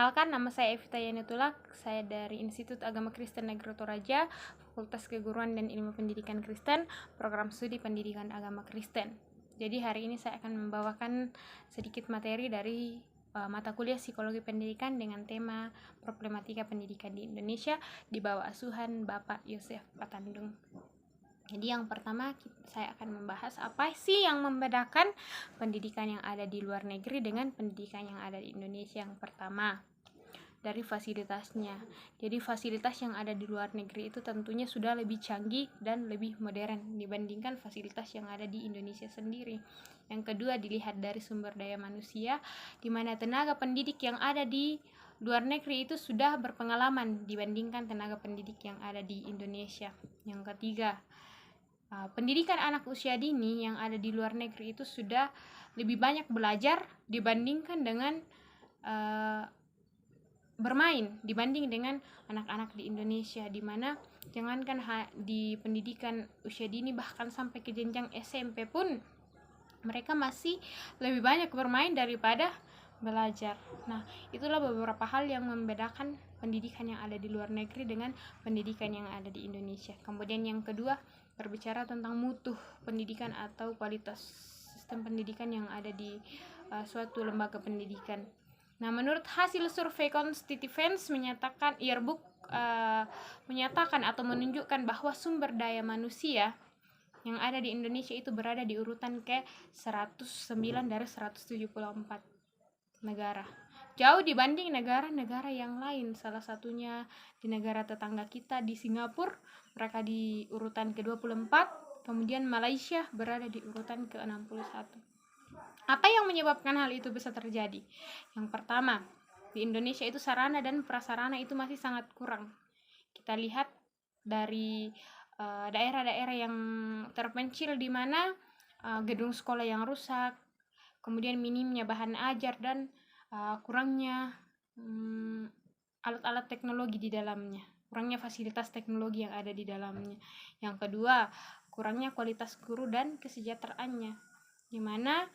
Perkenalkan, nama saya Evita Yanitulak. Saya dari Institut Agama Kristen Negeri Toraja, Fakultas Keguruan dan Ilmu Pendidikan Kristen, Program Studi Pendidikan Agama Kristen. Jadi hari ini saya akan membawakan sedikit materi dari mata kuliah Psikologi Pendidikan dengan tema Problematika Pendidikan di Indonesia di bawah asuhan Bapak Yosef Patandung. Jadi yang pertama saya akan membahas apa sih yang membedakan pendidikan yang ada di luar negeri dengan pendidikan yang ada di Indonesia. Yang pertama, dari fasilitasnya. Jadi fasilitas yang ada di luar negeri itu tentunya sudah lebih canggih dan lebih modern dibandingkan fasilitas yang ada di Indonesia sendiri. Yang kedua, dilihat dari sumber daya manusia, di mana tenaga pendidik yang ada di luar negeri itu sudah berpengalaman dibandingkan tenaga pendidik yang ada di Indonesia. Yang ketiga, pendidikan anak usia dini yang ada di luar negeri itu sudah lebih banyak belajar dibandingkan dengan bermain dibanding dengan anak-anak di Indonesia, di mana jangankan di pendidikan usia dini bahkan sampai ke jenjang SMP pun mereka masih lebih banyak bermain daripada belajar. Nah, itulah beberapa hal yang membedakan pendidikan yang ada di luar negeri dengan pendidikan yang ada di Indonesia. Kemudian yang kedua, berbicara tentang mutu pendidikan atau kualitas sistem pendidikan yang ada di suatu lembaga pendidikan. Nah, menurut hasil survei Constituents menyatakan yearbook menyatakan atau menunjukkan bahwa sumber daya manusia yang ada di Indonesia itu berada di urutan ke 109 dari 174 negara. Jauh dibanding negara-negara yang lain, salah satunya di negara tetangga kita di Singapura, mereka di urutan ke-24, kemudian Malaysia berada di urutan ke-61. Apa yang menyebabkan hal itu bisa terjadi? Yang pertama, di Indonesia itu sarana dan prasarana itu masih sangat kurang. Kita lihat dari daerah-daerah yang terpencil di mana gedung sekolah yang rusak, kemudian minimnya bahan ajar dan kurangnya alat-alat teknologi di dalamnya, kurangnya fasilitas teknologi yang ada di dalamnya. Yang kedua, kurangnya kualitas guru dan kesejahteraannya, di mana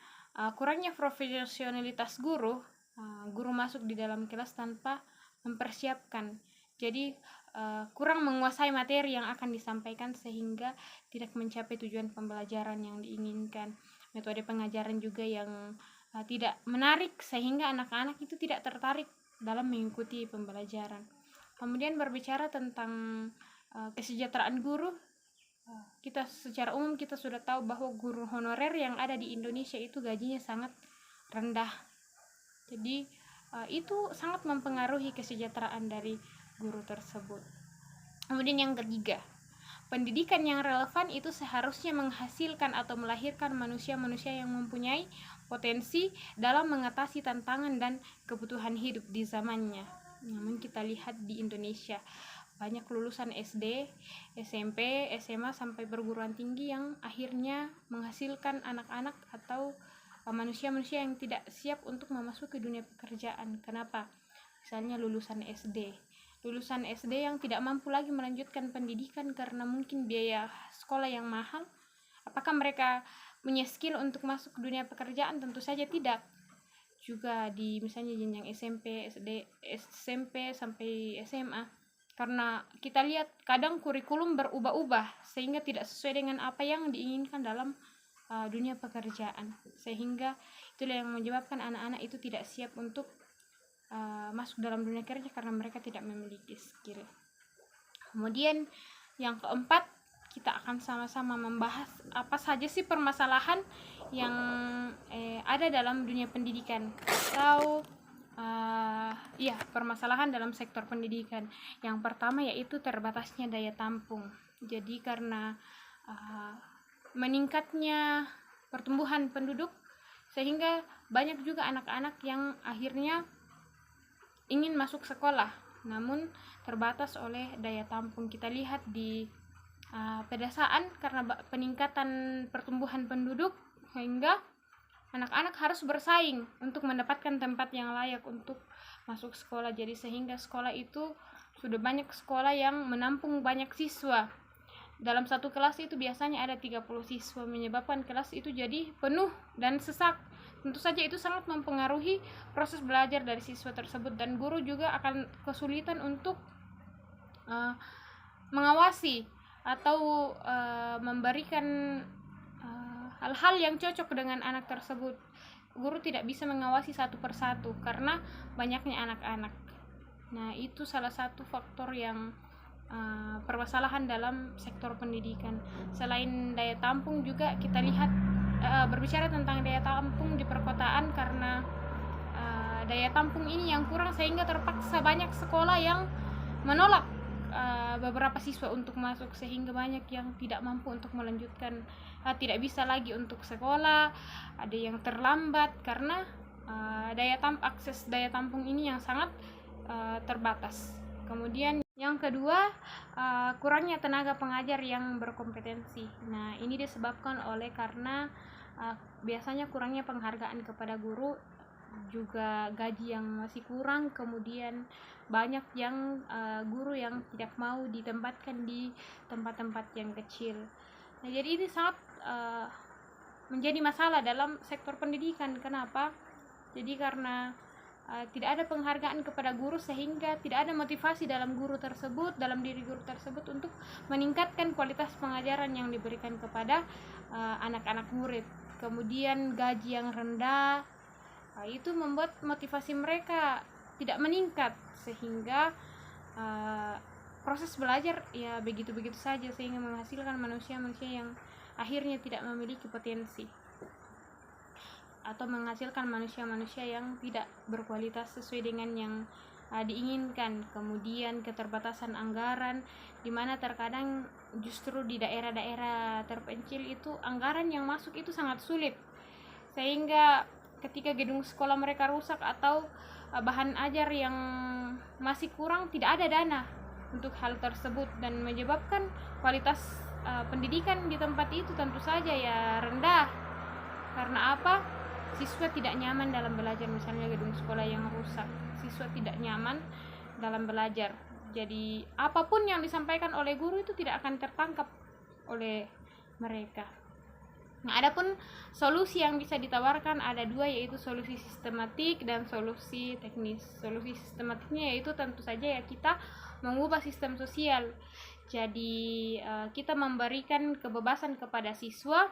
kurangnya profesionalitas guru masuk di dalam kelas tanpa mempersiapkan. Jadi kurang menguasai materi yang akan disampaikan sehingga tidak mencapai tujuan pembelajaran yang diinginkan. Metode pengajaran juga yang tidak menarik sehingga anak-anak itu tidak tertarik dalam mengikuti pembelajaran. Kemudian berbicara tentang kesejahteraan guru, kita secara umum kita sudah tahu bahwa guru honorer yang ada di Indonesia itu gajinya sangat rendah. Jadi itu sangat mempengaruhi kesejahteraan dari guru tersebut. Kemudian yang ketiga, pendidikan yang relevan itu seharusnya menghasilkan atau melahirkan manusia-manusia yang mempunyai potensi dalam mengatasi tantangan dan kebutuhan hidup di zamannya. Namun kita lihat di Indonesia banyak lulusan SD, SMP, SMA sampai perguruan tinggi yang akhirnya menghasilkan anak-anak atau manusia-manusia yang tidak siap untuk memasuki dunia pekerjaan. Kenapa? Misalnya lulusan SD yang tidak mampu lagi melanjutkan pendidikan karena mungkin biaya sekolah yang mahal. Apakah mereka punya skill untuk masuk ke dunia pekerjaan? Tentu saja tidak. Juga di misalnya jenjang SMP, SMP sampai SMA, karena kita lihat kadang kurikulum berubah-ubah sehingga tidak sesuai dengan apa yang diinginkan dalam dunia pekerjaan, sehingga itulah yang menyebabkan anak-anak itu tidak siap untuk masuk dalam dunia kerja karena mereka tidak memiliki skill. Kemudian yang keempat, kita akan sama-sama membahas apa saja sih permasalahan yang ada dalam dunia pendidikan atau permasalahan dalam sektor pendidikan. Yang pertama yaitu terbatasnya daya tampung. Jadi karena meningkatnya pertumbuhan penduduk sehingga banyak juga anak-anak yang akhirnya ingin masuk sekolah namun terbatas oleh daya tampung. Kita lihat di pedesaan karena peningkatan pertumbuhan penduduk sehingga anak-anak harus bersaing untuk mendapatkan tempat yang layak untuk masuk sekolah. Jadi sehingga sekolah itu sudah banyak sekolah yang menampung banyak siswa. Dalam satu kelas itu biasanya ada 30 siswa, menyebabkan kelas itu jadi penuh dan sesak tentu saja itu sangat mempengaruhi proses belajar dari siswa tersebut, dan guru juga akan kesulitan untuk mengawasi atau memberikan hal-hal yang cocok dengan anak tersebut. Guru tidak bisa mengawasi satu persatu karena banyaknya anak-anak. Nah, itu salah satu faktor yang permasalahan dalam sektor pendidikan. Selain daya tampung juga kita lihat, berbicara tentang daya tampung di perkotaan, karena daya tampung ini yang kurang sehingga terpaksa banyak sekolah yang menolak beberapa siswa untuk masuk, sehingga banyak yang tidak mampu untuk melanjutkan, tidak bisa lagi untuk sekolah, ada yang terlambat karena akses daya tampung ini yang sangat terbatas. Kemudian yang kedua, kurangnya tenaga pengajar yang berkompetensi. Nah, ini disebabkan oleh karena biasanya kurangnya penghargaan kepada guru, juga gaji yang masih kurang, kemudian banyak yang guru yang tidak mau ditempatkan di tempat-tempat yang kecil. Nah, jadi ini sangat menjadi masalah dalam sektor pendidikan. Kenapa? Jadi karena tidak ada penghargaan kepada guru, sehingga tidak ada motivasi dalam diri guru tersebut untuk meningkatkan kualitas pengajaran yang diberikan kepada anak-anak murid. Kemudian gaji yang rendah, itu membuat motivasi mereka tidak meningkat, sehingga proses belajar ya begitu-begitu saja, sehingga menghasilkan manusia-manusia yang akhirnya tidak memiliki potensi, atau menghasilkan manusia-manusia yang tidak berkualitas sesuai dengan yang diinginkan. Kemudian keterbatasan anggaran, di mana terkadang justru di daerah-daerah terpencil itu anggaran yang masuk itu sangat sulit, sehingga ketika gedung sekolah mereka rusak atau bahan ajar yang masih kurang, tidak ada dana untuk hal tersebut, dan menyebabkan kualitas pendidikan di tempat itu tentu saja ya rendah. Karena apa? Siswa tidak nyaman dalam belajar, misalnya gedung sekolah yang rusak, siswa tidak nyaman dalam belajar. Jadi apapun yang disampaikan oleh guru itu tidak akan tertangkap oleh mereka. Nah, adapun solusi yang bisa ditawarkan ada dua, yaitu solusi sistematik dan solusi teknis. Solusi sistematiknya yaitu tentu saja ya kita mengubah sistem sosial. Jadi kita memberikan kebebasan kepada siswa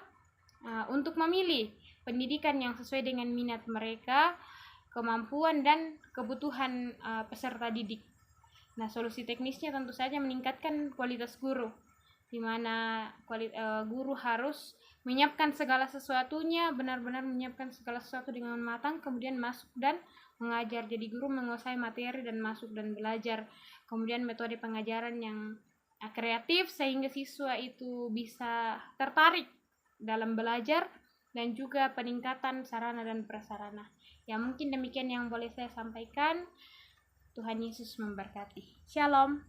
untuk memilih pendidikan yang sesuai dengan minat mereka, kemampuan dan kebutuhan peserta didik. Nah, solusi teknisnya tentu saja meningkatkan kualitas guru, di mana guru harus menyiapkan segala sesuatunya, benar-benar menyiapkan segala sesuatu dengan matang, kemudian masuk dan mengajar. Jadi guru menguasai materi dan masuk dan belajar. Kemudian metode pengajaran yang kreatif sehingga siswa itu bisa tertarik dalam belajar, dan juga peningkatan sarana dan prasarana. Ya, mungkin demikian yang boleh saya sampaikan. Tuhan Yesus memberkati. Shalom.